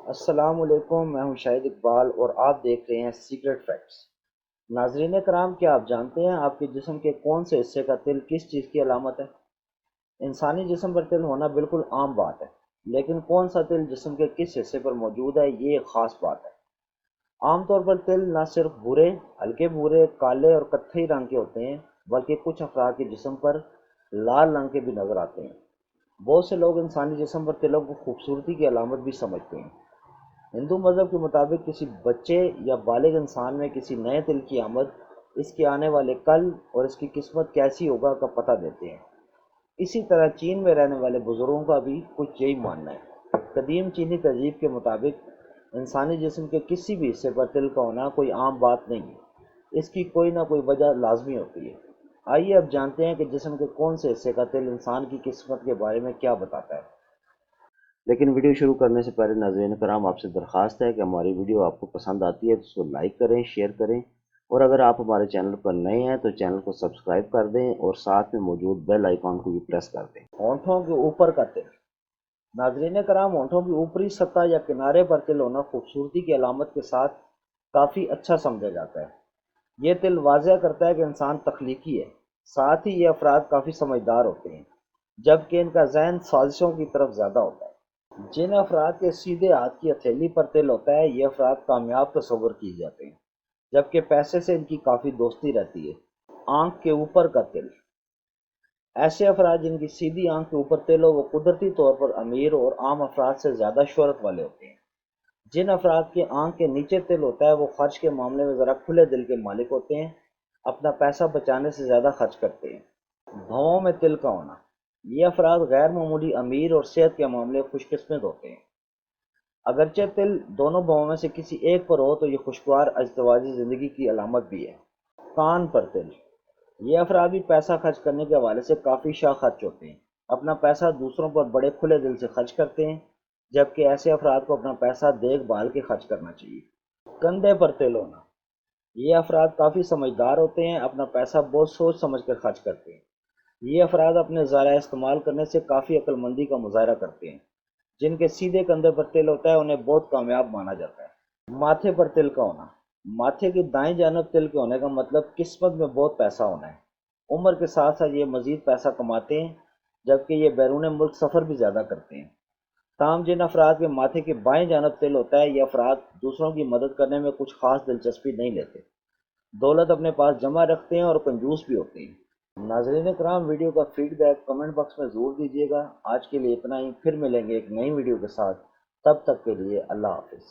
السلام علیکم، میں ہوں شاہد اقبال اور آپ دیکھ رہے ہیں سیکرٹ فیکٹس۔ ناظرین کرام، کیا آپ جانتے ہیں آپ کے جسم کے کون سے حصے کا تل کس چیز کی علامت ہے؟ انسانی جسم پر تل ہونا بالکل عام بات ہے، لیکن کون سا تل جسم کے کس حصے پر موجود ہے یہ ایک خاص بات ہے۔ عام طور پر تل نہ صرف بھورے، ہلکے بھورے، کالے اور کتھئی رنگ کے ہوتے ہیں، بلکہ کچھ افراد کے جسم پر لال رنگ کے بھی نظر آتے ہیں۔ بہت سے لوگ انسانی جسم پر تلوں کو خوبصورتی کی علامت بھی سمجھتے ہیں۔ ہندو مذہب کے مطابق کسی بچے یا بالغ انسان میں کسی نئے دل کی آمد اس کے آنے والے کل اور اس کی قسمت کیسی ہوگا کا پتہ دیتے ہیں۔ اسی طرح چین میں رہنے والے بزرگوں کا بھی کچھ یہی ماننا ہے۔ قدیم چینی تہذیب کے مطابق انسانی جسم کے کسی بھی حصے پر تل کا ہونا کوئی عام بات نہیں ہے، اس کی کوئی نہ کوئی وجہ لازمی ہوتی ہے۔ آئیے اب جانتے ہیں کہ جسم کے کون سے حصے کا تل انسان کی قسمت کے بارے میں کیا بتاتا ہے۔ لیکن ویڈیو شروع کرنے سے پہلے ناظرین کرام آپ سے درخواست ہے کہ ہماری ویڈیو آپ کو پسند آتی ہے تو اس کو لائک کریں، شیئر کریں، اور اگر آپ ہمارے چینل پر نئے ہیں تو چینل کو سبسکرائب کر دیں اور ساتھ میں موجود بیل آئیکن کو بھی پریس کر دیں۔ ہونٹوں کے اوپر کا تل۔ ناظرین کرام، ہونٹوں کی اوپری سطح یا کنارے پر تل ہونا خوبصورتی کی علامت کے ساتھ کافی اچھا سمجھا جاتا ہے۔ یہ تل واضح کرتا ہے کہ انسان تخلیقی ہے، ساتھ ہی یہ افراد کافی سمجھدار ہوتے ہیں، جبکہ ان کا ذہن سازشوں کی طرف زیادہ ہوتا ہے۔ جن افراد کے سیدھے ہاتھ کی ہتھیلی پر تل ہوتا ہے یہ افراد کامیاب تصور کیے جاتے ہیں، جبکہ پیسے سے ان کی کافی دوستی رہتی ہے۔ آنکھ کے اوپر کا تل۔ ایسے افراد جن کی سیدھی آنکھ کے اوپر تل ہو وہ قدرتی طور پر امیر اور عام افراد سے زیادہ شہرت والے ہوتے ہیں۔ جن افراد کے آنکھ کے نیچے تل ہوتا ہے وہ خرچ کے معاملے میں ذرا کھلے دل کے مالک ہوتے ہیں، اپنا پیسہ بچانے سے زیادہ خرچ کرتے ہیں۔ بھووں میں تل کا ہونا۔ یہ افراد غیر معمولی امیر اور صحت کے معاملے خوش قسمت ہوتے ہیں۔ اگرچہ تل دونوں بھووں میں سے کسی ایک پر ہو تو یہ خوشگوار ازدواجی زندگی کی علامت بھی ہے۔ کان پر تل۔ یہ افراد بھی پیسہ خرچ کرنے کے حوالے سے کافی شاہ خرچ ہوتے ہیں، اپنا پیسہ دوسروں پر بڑے کھلے دل سے خرچ کرتے ہیں، جبکہ ایسے افراد کو اپنا پیسہ دیکھ بھال کے خرچ کرنا چاہیے۔ کندھے پر تل ہونا۔ یہ افراد کافی سمجھدار ہوتے ہیں، اپنا پیسہ بہت سوچ سمجھ کر خرچ کرتے ہیں۔ یہ افراد اپنے ذرائع استعمال کرنے سے کافی عقل مندی کا مظاہرہ کرتے ہیں۔ جن کے سیدھے کندھے پر تل ہوتا ہے انہیں بہت کامیاب مانا جاتا ہے۔ ماتھے پر تل کا ہونا۔ ماتھے کی دائیں جانب تل کے ہونے کا مطلب قسمت میں بہت پیسہ ہونا ہے۔ عمر کے ساتھ ساتھ یہ مزید پیسہ کماتے ہیں، جبکہ یہ بیرون ملک سفر بھی زیادہ کرتے ہیں۔ تاہم جن افراد کے ماتھے کی بائیں جانب تل ہوتا ہے یہ افراد دوسروں کی مدد کرنے میں کچھ خاص دلچسپی نہیں لیتے، دولت اپنے پاس جمع رکھتے ہیں اور کنجوس بھی ہوتے ہیں۔ ناظرین کرام، ویڈیو کا فیڈ بیک کمنٹ باکس میں ضرور دیجیے گا۔ آج کے لیے اتنا ہی، پھر ملیں گے ایک نئی ویڈیو کے ساتھ، تب تک کے لیے اللہ حافظ۔